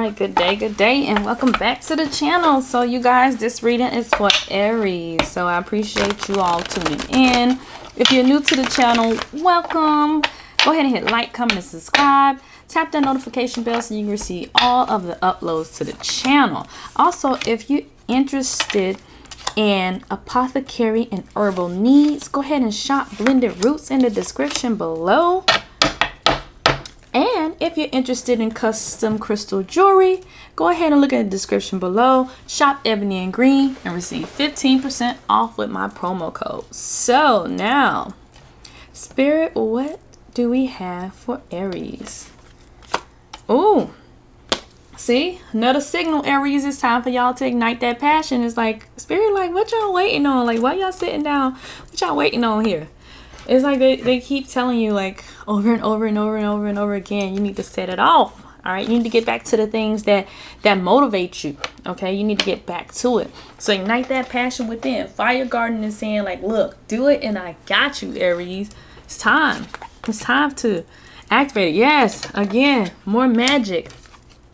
right, good day, and welcome back to the channel. So you guys, this reading is for Aries, so I appreciate you all tuning in. If you're new to the channel, welcome. Go ahead and hit like, comment, and subscribe. Tap that notification bell so you can receive all of the uploads to the channel. Also, if you're interested in apothecary and herbal needs, go ahead and shop Blended Rootz in the description below. And if you're interested in custom crystal jewelry, go ahead and look at the description below. Shop Ebony and Green and receive 15% off with my promo code. So now, Spirit, what do we have for Aries? Oh, see, another signal, Aries. It's time for y'all to ignite that passion. It's like, Spirit, like, what y'all waiting on? Like, why y'all sitting down? What y'all waiting on here? It's like they keep telling you, like, over and over and over and over and over again, you need to set it off. All right, you need to get back to the things that motivate you. Okay, you need to get back to it. So ignite that passion within. Fire Garden is saying, like, look, do it, and I got you, Aries. It's time. It's time to activate it. Yes, again, more magic.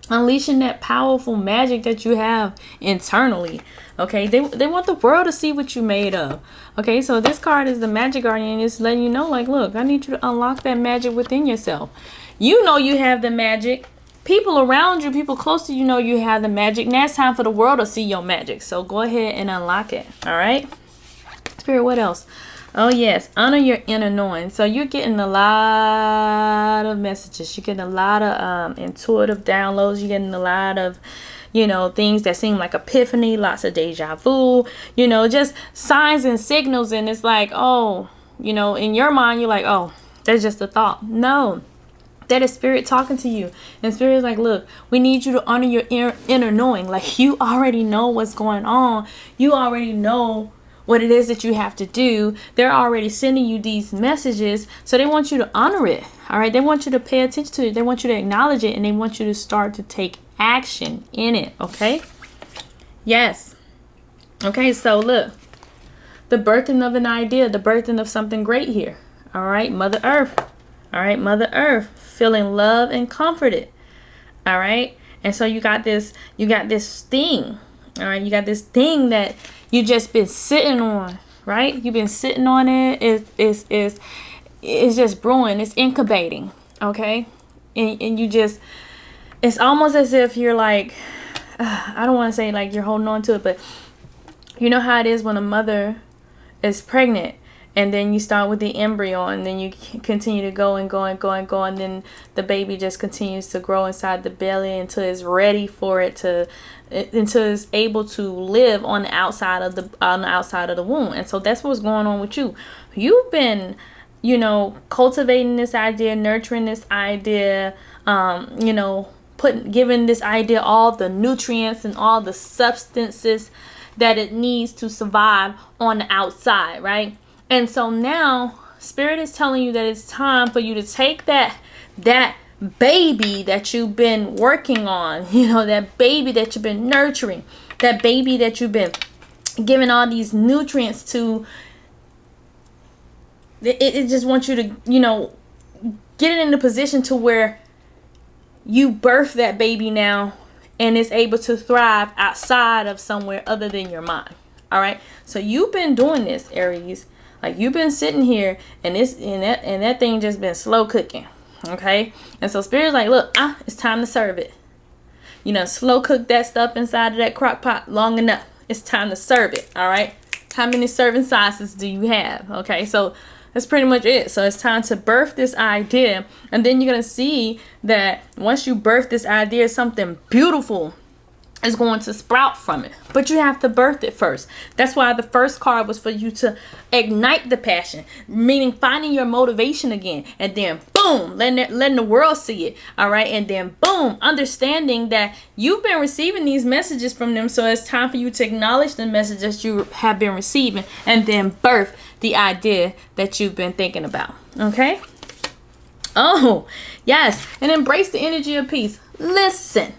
Unleashing that powerful magic that you have internally. Okay, they want the world to see what you made of. Okay, so this card is the Magic Guardian. It's letting you know, like, look, I need you to unlock that magic within yourself. You know you have the magic. People around you, people close to you know you have the magic. Now it's time for the world to see your magic. So go ahead and unlock it. All right, Spirit, what else? Oh yes, honor your inner knowing. So you're getting a lot of messages. You're getting a lot of intuitive downloads. You're getting a lot of, you know, things that seem like epiphany, lots of deja vu, you know, just signs and signals. And it's like, oh, you know, in your mind, you're like, oh, that's just a thought. No, that is Spirit talking to you. And Spirit is like, look, we need you to honor your inner knowing. Like, you already know what's going on. You already know what it is that you have to do. They're already sending you these messages, so they want you to honor it. All right, they want you to pay attention to it. They want you to acknowledge it, and they want you to start to take action in it. Okay, yes. Okay, so look, the birthing of an idea, the birthing of something great here. All right, Mother Earth. All right, Mother Earth, feeling loved and comforted. All right, and so you got this thing. All right, you got this thing that you just been sitting on, right? You've been sitting on it. It's just brewing. It's incubating, okay? And you just, it's almost as if you're like, I don't want to say like you're holding on to it, but you know how it is when a mother is pregnant, and then you start with the embryo, and then you continue to go and go and go and go, and then the baby just continues to grow inside the belly until it's ready for it to, until it's able to live on the outside of the womb. And so that's what's going on with you. You've been, you know, cultivating this idea, nurturing this idea, you know, giving this idea all the nutrients and all the substances that it needs to survive on the outside, right? And so now Spirit is telling you that it's time for you to take that baby that you've been working on, you know, that baby that you've been nurturing, that baby that you've been giving all these nutrients to. It just wants you to, you know, get it in the position to where you birth that baby now, and it's able to thrive outside of somewhere other than your mind. All right, so you've been doing this, Aries. Like, you've been sitting here, and that thing just been slow cooking. Okay, and so Spirit's like, look, it's time to serve it. You know, slow cook that stuff inside of that crock pot long enough. It's time to serve it. All right, how many serving sizes do you have? Okay, so that's pretty much it. So it's time to birth this idea, and then you're gonna see that once you birth this idea, something beautiful is going to sprout from it, but you have to birth it first. That's why the first card was for you to ignite the passion, meaning finding your motivation again, and then boom, letting the world see it. All right, and then boom, understanding that you've been receiving these messages from them, so it's time for you to acknowledge the messages you have been receiving, and then birth the idea that you've been thinking about. Okay, oh yes, and embrace the energy of peace. Listen,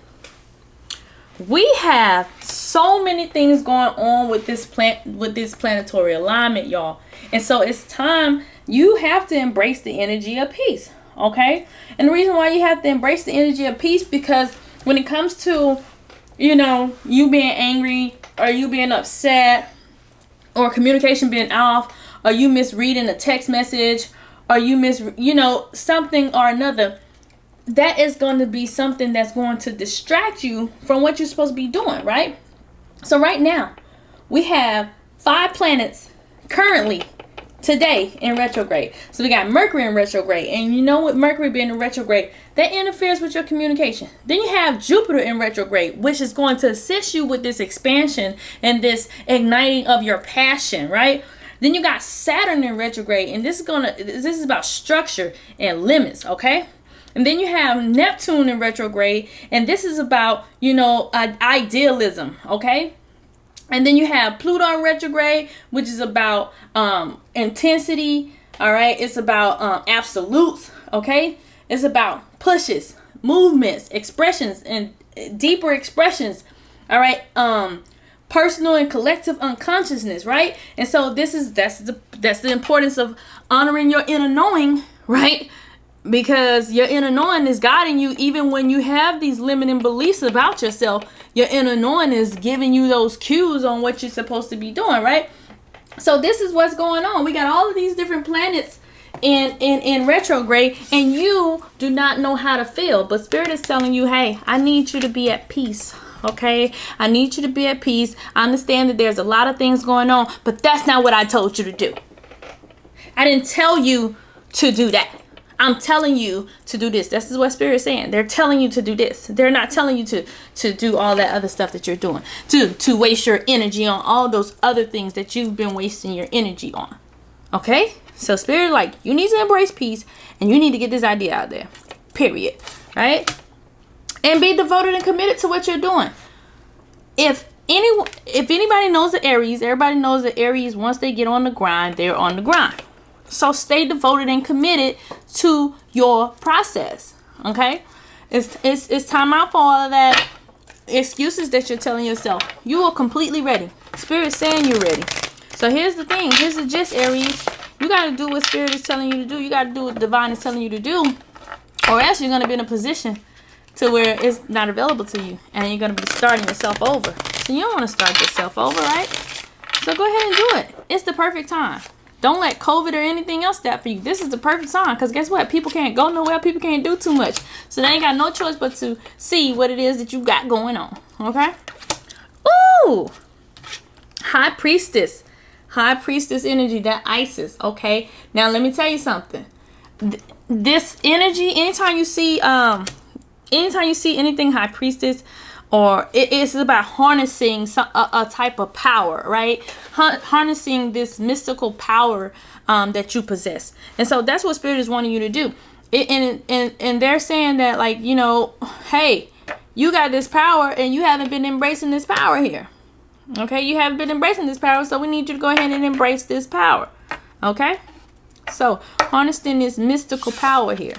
we have so many things going on with this planetary alignment, y'all. And so it's time, you have to embrace the energy of peace. Okay, and the reason why you have to embrace the energy of peace, because when it comes to, you know, you being angry or you being upset or communication being off or you misreading a text message or you know, something or another, that is going to be something that's going to distract you from what you're supposed to be doing, right? So right now, we have 5 planets currently today in retrograde. So we got Mercury in retrograde, and you know, with Mercury being in retrograde, that interferes with your communication. Then you have Jupiter in retrograde, which is going to assist you with this expansion and this igniting of your passion, right? Then you got Saturn in retrograde, and this is about structure and limits, okay? And then you have Neptune in retrograde, and this is about, you know, idealism, okay? And then you have Pluto in retrograde, which is about intensity, all right? It's about absolutes, okay? It's about pushes, movements, expressions, and deeper expressions, all right? Personal and collective unconsciousness, right? And so that's the importance of honoring your inner knowing, right? Because your inner knowing is guiding you even when you have these limiting beliefs about yourself. Your inner knowing is giving you those cues on what you're supposed to be doing, right? So this is what's going on. We got all of these different planets in retrograde, and you do not know how to feel. But Spirit is telling you, hey, I need you to be at peace. Okay, I need you to be at peace. I understand that there's a lot of things going on, but that's not what I told you to do. I didn't tell you to do that. I'm telling you to do this. This is what Spirit is saying. They're telling you to do this. They're not telling you to do all that other stuff that you're doing. To waste your energy on all those other things that you've been wasting your energy on. Okay? So Spirit is like, you need to embrace peace, and you need to get this idea out there. Period. Right? And be devoted and committed to what you're doing. If anybody knows the Aries, everybody knows that Aries, once they get on the grind, they're on the grind. So stay devoted and committed to your process. Okay? It's time out for all of that excuses that you're telling yourself. You are completely ready. Spirit's saying you're ready. So here's the thing. Here's the gist, Aries. You got to do what Spirit is telling you to do. You got to do what Divine is telling you to do. Or else you're going to be in a position to where it's not available to you. And you're going to be starting yourself over. So you don't want to start yourself over, right? So go ahead and do it. It's the perfect time. Don't let COVID or anything else stop for you. This is the perfect time. Because guess what? People can't go nowhere. People can't do too much. So they ain't got no choice but to see what it is that you got going on. Okay? Ooh! High Priestess. High Priestess energy. That Isis. Okay? Now, let me tell you something. This energy, anytime you see anything High Priestess, or it's about harnessing a type of power, right? Harnessing this mystical power that you possess. And so that's what Spirit is wanting you to do. And they're saying that, like, you know, hey, you got this power and you haven't been embracing this power here. Okay? You haven't been embracing this power, so we need you to go ahead and embrace this power. Okay? So, harnessing this mystical power here.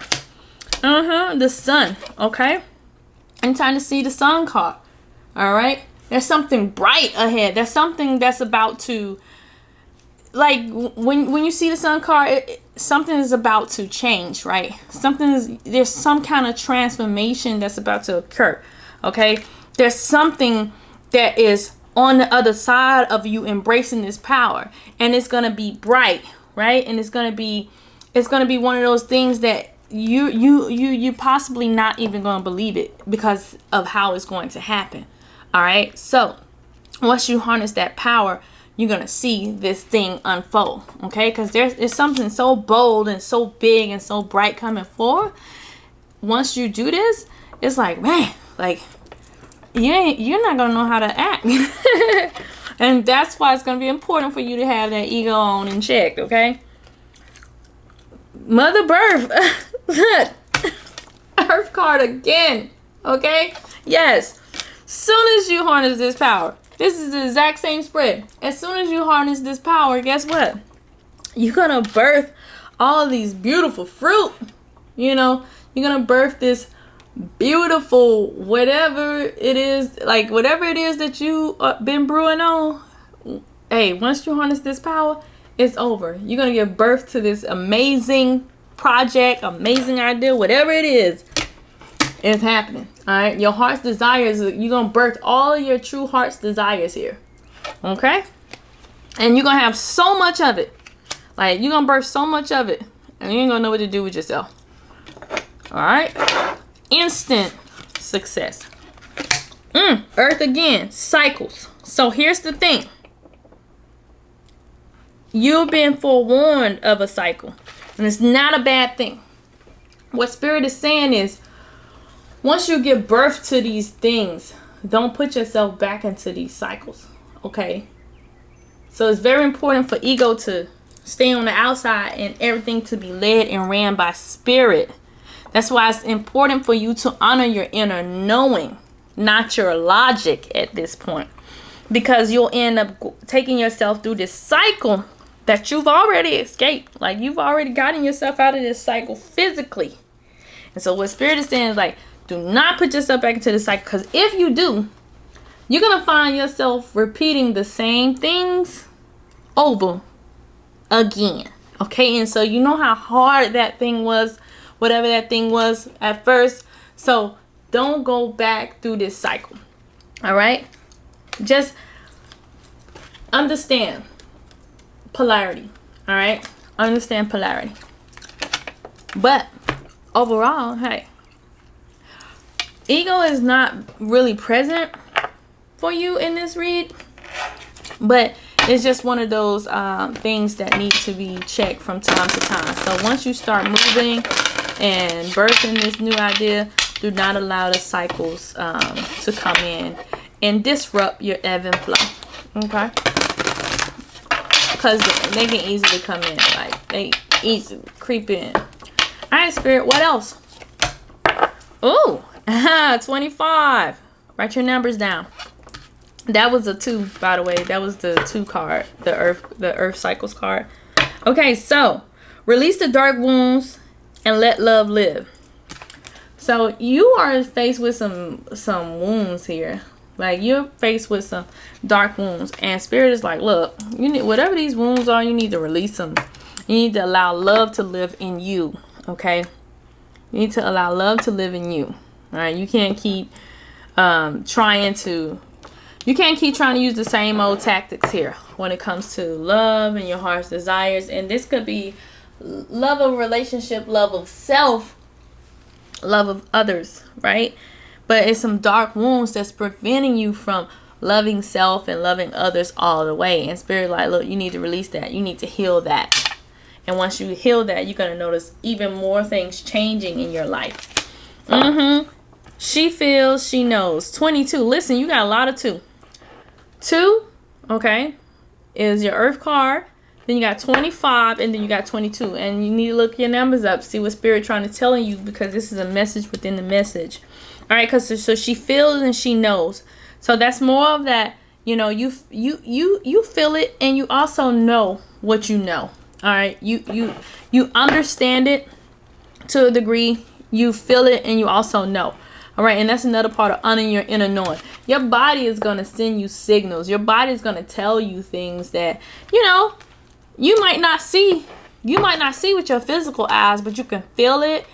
The sun. Okay? I'm trying to see the sun card. All right. There's something bright ahead. There's something that's about to, like, when you see the sun card, something is about to change, right? There's some kind of transformation that's about to occur. Okay. There's something that is on the other side of you embracing this power, and it's going to be bright, right? And it's going to be one of those things that you possibly not even going to believe it because of how it's going to happen. All right. So once you harness that power, you're going to see this thing unfold. Okay. Because there's something so bold and so big and so bright coming forward. Once you do this, it's like, man, like you're not going to know how to act. And that's why it's going to be important for you to have that ego on and checked. Okay. Mother Birth. Earth card again. Okay? Yes. Soon as you harness this power, this is the exact same spread. As soon as you harness this power, guess what? You're gonna birth all of these beautiful fruit. You know, you're gonna birth this beautiful whatever it is, like whatever it is that you been brewing on. Hey, once you harness this power, it's over. You're gonna give birth to this amazing project, amazing idea, whatever it is. It's happening. All right, your heart's desires, you're going to birth all of your true heart's desires here. Okay? And you're going to have so much of it. Like, you're going to birth so much of it. And you ain't going to know what to do with yourself. All right? Instant success. Earth again. Cycles. So here's the thing. You've been forewarned of a cycle. And it's not a bad thing. What Spirit is saying is, once you give birth to these things, don't put yourself back into these cycles. Okay? So it's very important for ego to stay on the outside and everything to be led and ran by Spirit. That's why it's important for you to honor your inner knowing, not your logic at this point. Because you'll end up taking yourself through this cycle that you've already escaped. Like, you've already gotten yourself out of this cycle physically. And so what Spirit is saying is, like, do not put yourself back into the cycle. Because if you do, you're going to find yourself repeating the same things over again. Okay? And so you know how hard that thing was, whatever that thing was at first. So don't go back through this cycle. All right? Just understand polarity. All right? Understand polarity. But overall, hey, ego is not really present for you in this read, but it's just one of those things that need to be checked from time to time. So once you start moving and birthing this new idea, do not allow the cycles to come in and disrupt your ebb and flow. Okay? Because they can easily come in. Like, they easily creep in. Alright, Spirit, what else? Ooh, 25. Write your numbers down. That was a 2, by the way. That was the 2 card, the Earth Cycles card. Okay, so release the dark wounds and let love live. So you are faced with some wounds here. Like, you're faced with some dark wounds, and Spirit is like, look, you need, whatever these wounds are, you need to release them. You need to allow love to live in you. Okay, you need to allow love to live in you. All right, you can't keep trying to use the same old tactics here when it comes to love and your heart's desires. And this could be love of relationship, love of self, love of others, right? But it's some dark wounds that's preventing you from loving self and loving others all the way. And Spirit, like, look, you need to release that. You need to heal that. And once you heal that, you're going to notice even more things changing in your life. She feels, she knows. 22. Listen, you got a lot of 2. 2, okay, is your Earth card. Then you got 25, and then you got 22. And you need to look your numbers up, see what Spirit trying to tell you, because this is a message within the message. All right, because so she feels and she knows. So that's more of that, you know, you feel it, and you also know what you know. All right, you understand it to a degree. You feel it, and you also know. All right, and that's another part of honoring your inner knowing. Your body is going to send you signals. Your body is going to tell you things that, you know, you might not see. You might not see with your physical eyes, but you can feel it.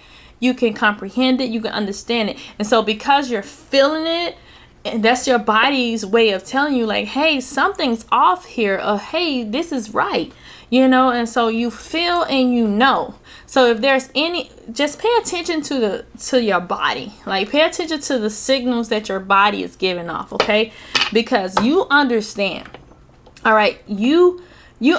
You can comprehend it. You can understand it. And so because you're feeling it, and that's your body's way of telling you, like, hey, something's off here. Or, hey, this is right. You know, and so you feel and you know. So if there's any, just pay attention to your body. Like, pay attention to the signals that your body is giving off, okay? Because you understand. All right, you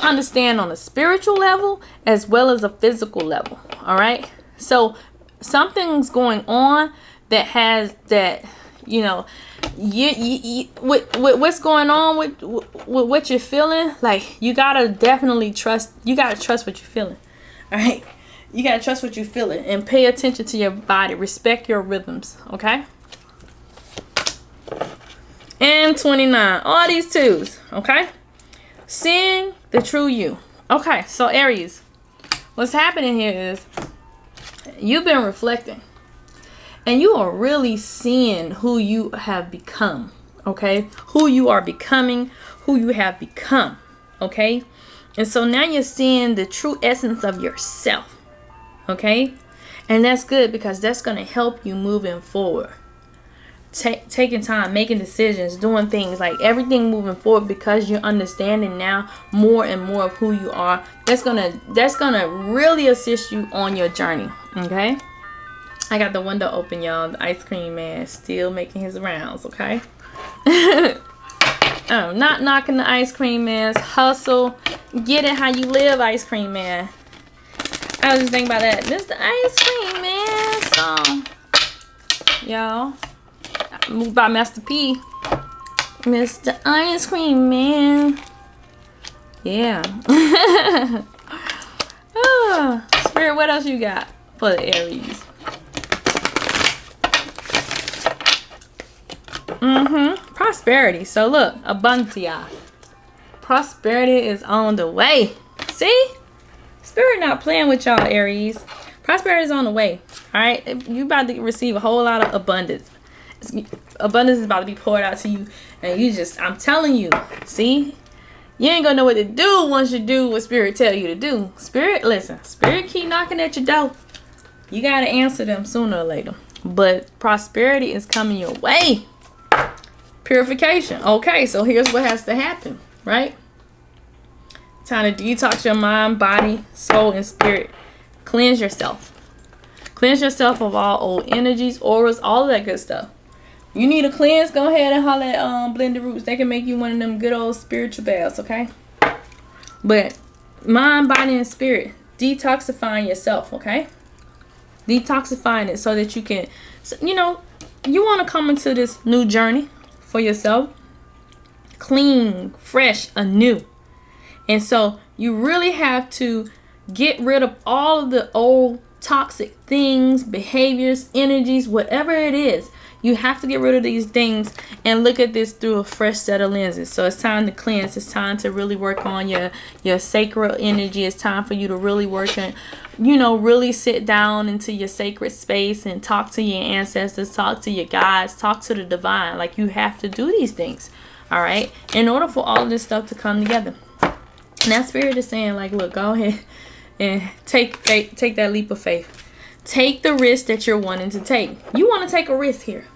understand on a spiritual level as well as a physical level. All right? So something's going on that has that, you know, with what's going on with what you're feeling. Like, you gotta definitely trust. You gotta trust what you're feeling. All right, you gotta trust what you're feeling and pay attention to your body. Respect your rhythms. Okay. And 29. All these 2s. Okay. Seeing the true you. Okay. So Aries, what's happening here is you've been reflecting. And you are really seeing who you have become, okay? Who you are becoming, who you have become, okay? And so now you're seeing the true essence of yourself, okay? And that's good because that's going to help you moving forward, taking time, making decisions, doing things, like everything moving forward, because you're understanding now more and more of who you are. That's gonna really assist you on your journey. Okay, I got the window open, y'all. The ice cream man still making his rounds. Okay. I'm not knocking the ice cream man's hustle. Get it how you live, ice cream man. I was just thinking about that. Mr. Ice Cream Man song. Y'all. Moved by Master P. Mr. Ice Cream Man. Yeah. Oh, Spirit, what else you got for the Aries? Prosperity. So look, abuntia. Prosperity is on the way. See? Spirit not playing with y'all, Aries. Prosperity is on the way. All right, you about to receive a whole lot of abundance. Abundance is about to be poured out to you, and I'm telling you, see, you ain't gonna know what to do once you do what Spirit tell you to do. Spirit, listen, Spirit keep knocking at your door. You gotta answer them sooner or later. But prosperity is coming your way. Purification. Okay, so here's what has to happen, right? Time to detox your mind, body, soul, and spirit. Cleanse yourself. Cleanse yourself of all old energies, auras, all of that good stuff. You need a cleanse, go ahead and holler at Blended Rootz. They can make you one of them good old spiritual baths, okay? But mind, body, and spirit. Detoxifying yourself, okay? Detoxifying it so that you can, you know, you want to come into this new journey for yourself. Clean, fresh, anew. And so you really have to get rid of all of the old toxic things, behaviors, energies, whatever it is. You have to get rid of these things and look at this through a fresh set of lenses. So it's time to cleanse. It's time to really work on your sacred energy. It's time for you to really work on, you know, really sit down into your sacred space and talk to your ancestors, talk to your guides, talk to the divine. Like, you have to do these things, all right, in order for all of this stuff to come together. And that Spirit is saying, like, look, go ahead and take that leap of faith. Take the risk that you're wanting to take. You want to take a risk here.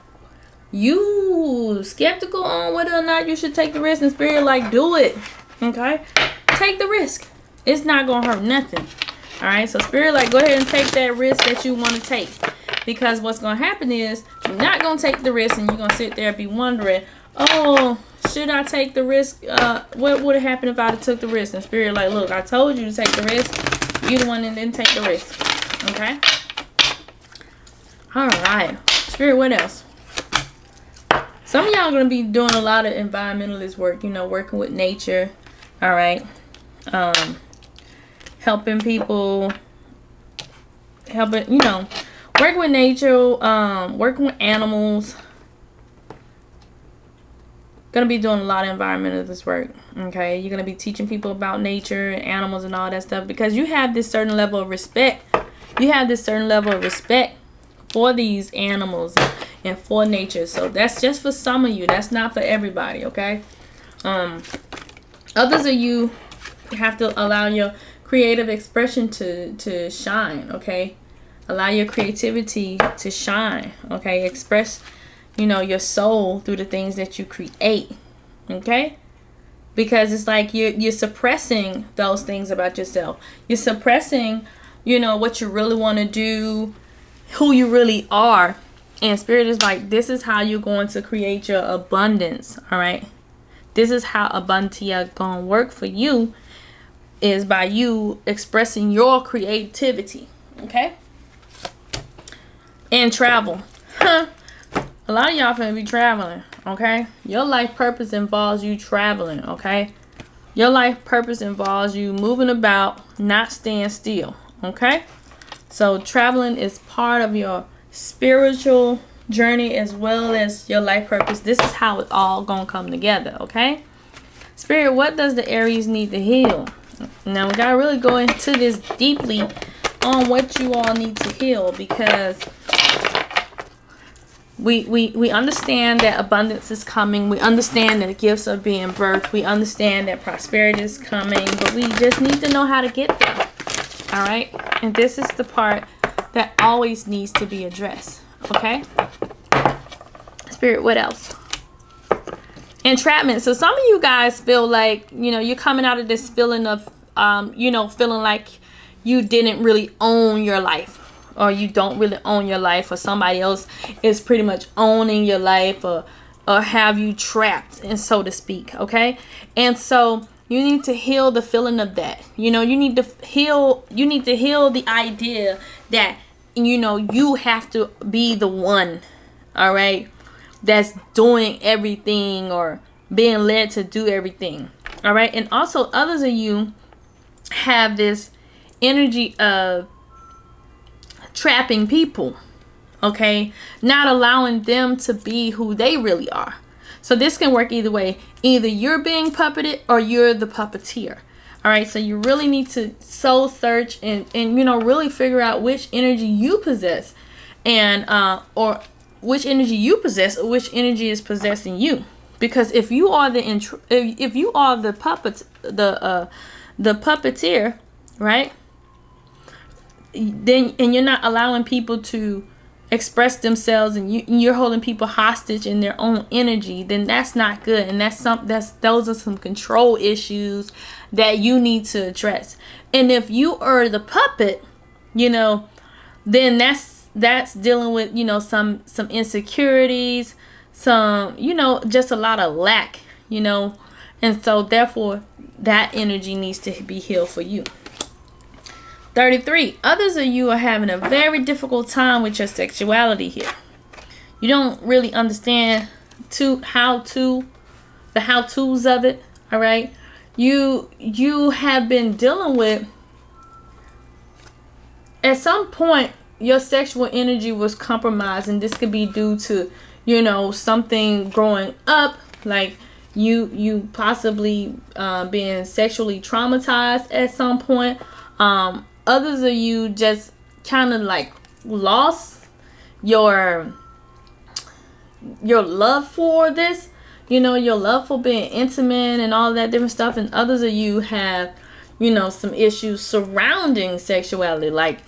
You skeptical on whether or not you should take the risk, and Spirit like, do it. Okay? Take the risk. It's not going to hurt nothing. All right? So Spirit like, go ahead and take that risk that you want to take. Because what's going to happen is you're not going to take the risk, and you're going to sit there and be wondering, oh, should I take the risk? What would have happened if I took the risk? And Spirit like, look, I told you to take the risk. You the one that didn't take the risk. Okay? All right. Spirit, what else? Some of y'all are going to be doing a lot of environmentalist work, you know, working with nature. All right. Helping people. Helping, you know, working with nature, working with animals. Going to be doing a lot of environmentalist work. Okay. You're going to be teaching people about nature and animals and all that stuff, because you have this certain level of respect. You have this certain level of respect for these animals and for nature. So that's just for some of you. That's not for everybody, okay? Others of you have to allow your creative expression to shine, okay? Allow your creativity to shine, okay? Express, you know, your soul through the things that you create, okay? Because it's like you're suppressing those things about yourself. You're suppressing, you know, what you really want to do, who you really are. And Spirit is like, this is how you're going to create your abundance. All right, this is how abundia gonna work for you, is by you expressing your creativity. Okay. And travel. A lot of y'all finna be traveling. Okay, your life purpose involves you traveling. Okay, your life purpose involves you moving about, not staying still. Okay. So traveling is part of your spiritual journey as well as your life purpose. This is how it all gonna come together, okay? Spirit, what does the Aries need to heal? Now, we gotta really go into this deeply on what you all need to heal, because we understand that abundance is coming. We understand that gifts are being birthed. We understand that prosperity is coming, but we just need to know how to get there. All right, and this is the part that always needs to be addressed. Okay, Spirit Spirit, what else? Entrapment. So some of you guys feel like, you know, you're coming out of this feeling of, you know, feeling like you didn't really own your life, or you don't really own your life, or somebody else is pretty much owning your life, or have you trapped, and so to speak. Okay. And so you need to heal the feeling of that. You know, you need to heal the idea that, you know, you have to be the one, all right, that's doing everything or being led to do everything. All right. And also others of you have this energy of trapping people. Okay. Not allowing them to be who they really are. So this can work either way. Either you're being puppeted or you're the puppeteer. All right. So you really need to soul search and you know, really figure out which energy you possess, and or which energy you possess, or which energy is possessing you. Because if you are the if you are the puppeteer, right? Then, and you're not allowing people to express themselves, and you're holding people hostage in their own energy, then that's not good. And those are some control issues that you need to address. And if you are the puppet, you know, then that's dealing with, you know, some insecurities, some, you know, just a lot of lack, you know. And so therefore that energy needs to be healed for you. 33. Others of you are having a very difficult time with your sexuality here. You don't really understand the how-tos of it. All right. You have been dealing with, at some point your sexual energy was compromised, and this could be due to, you know, something growing up, like you possibly being sexually traumatized at some point. Others of you just kind of like lost your love for this, you know, your love for being intimate and all that different stuff. And others of you have, you know, some issues surrounding sexuality, like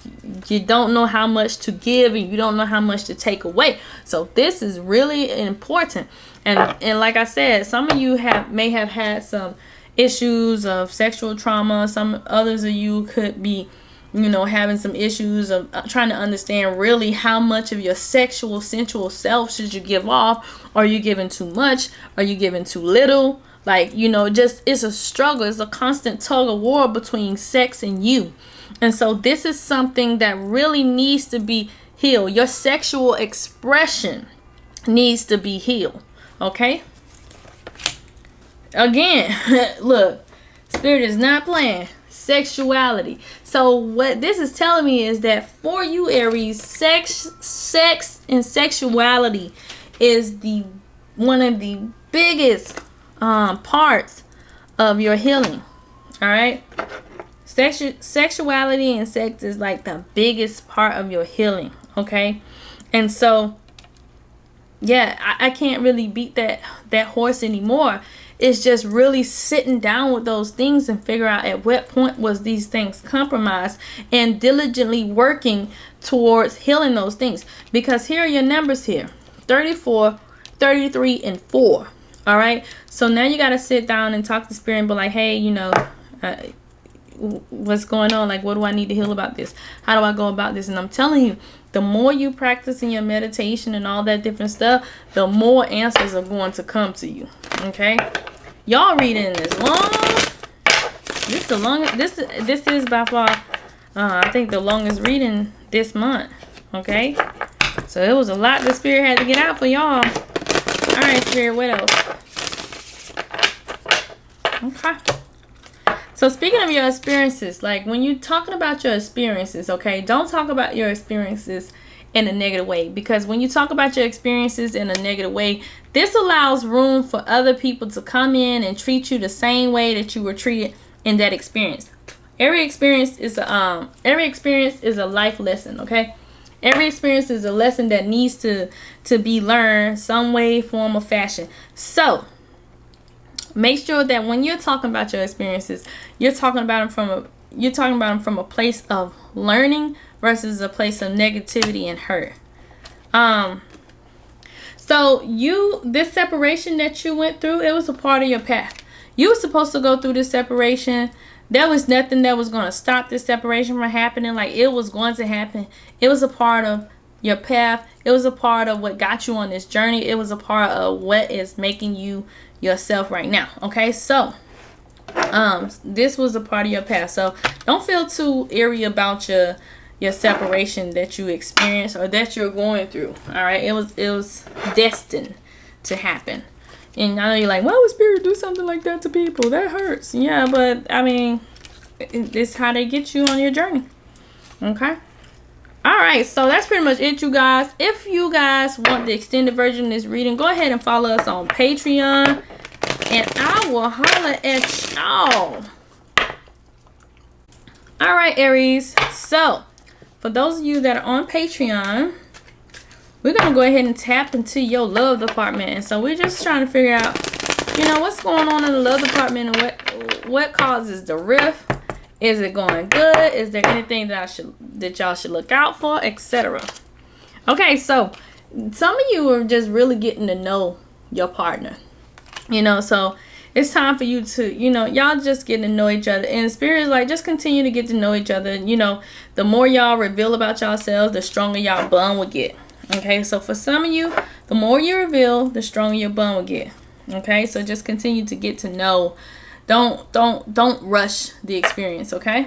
you don't know how much to give and you don't know how much to take away. So this is really important. And like I said, some of you may have had some issues of sexual trauma. Some others of you could be, you know, having some issues of trying to understand really how much of your sexual sensual self should you give off. Are you giving too much? Are you giving too little? Like, you know, just, it's a struggle. It's a constant tug of war between sex and you. And so this is something that really needs to be healed. Your sexual expression needs to be healed. Okay. Again, look, Spirit is not playing. Sexuality. So what this is telling me is that for you, Aries, sex and sexuality is one of the biggest parts of your healing. All right. Sexuality and sex is like the biggest part of your healing. Okay. And so, yeah, I can't really beat that horse anymore. It's just really sitting down with those things and figure out at what point was these things compromised, and diligently working towards healing those things. Because here are your numbers here: 34, 33, and 4. All right. So now you got to sit down and talk to Spirit and be like, hey, you know, what's going on? Like, what do I need to heal about this? How do I go about this? And I'm telling you, the more you practice in your meditation and all that different stuff, the more answers are going to come to you. Okay. Y'all reading is long. This is the longest. This is by far, I think, the longest reading this month. Okay. So it was a lot the Spirit had to get out for y'all. All right, Spirit, what else? Okay. So speaking of your experiences, like when you're talking about your experiences, okay, don't talk about your experiences in a negative way. Because when you talk about your experiences in a negative way, this allows room for other people to come in and treat you the same way that you were treated in that experience. Every experience is a life lesson, okay? Every experience is a lesson that needs to be learned some way, form, or fashion. So make sure that when you're talking about your experiences, you're talking about them from a place of learning versus a place of negativity and hurt. So this separation that you went through, it was a part of your path. You were supposed to go through this separation. There was nothing that was going to stop this separation from happening. Like, it was going to happen. It was a part of your path. It was a part of what got you on this journey. It was a part of what is making you yourself right now. Okay, so this was a part of your path. So don't feel too eerie about your separation that you experienced or that you're going through. All right, it was destined to happen. And I know you're like, why would Spirit do something like that to people? That hurts. Yeah, but I mean, it's how they get you on your journey. Okay. All right, so that's pretty much it, you guys. If you guys want the extended version of this reading, go ahead and follow us on Patreon, and I will holler at y'all. All right, Aries. So for those of you that are on Patreon, we're going to go ahead and tap into your love department. And so we're just trying to figure out, you know, what's going on in the love department and what causes the rift. Is it going good? Is there anything that y'all should look out for, etc.? Okay, so some of you are just really getting to know your partner. You know, so it's time for you to, you know, y'all just getting to know each other. And Spirit is like, just continue to get to know each other. You know, the more y'all reveal about yourselves, the stronger y'all bond will get. Okay, so for some of you, the more you reveal, the stronger your bond will get. Okay, so just continue to get to know. Don't rush the experience, okay?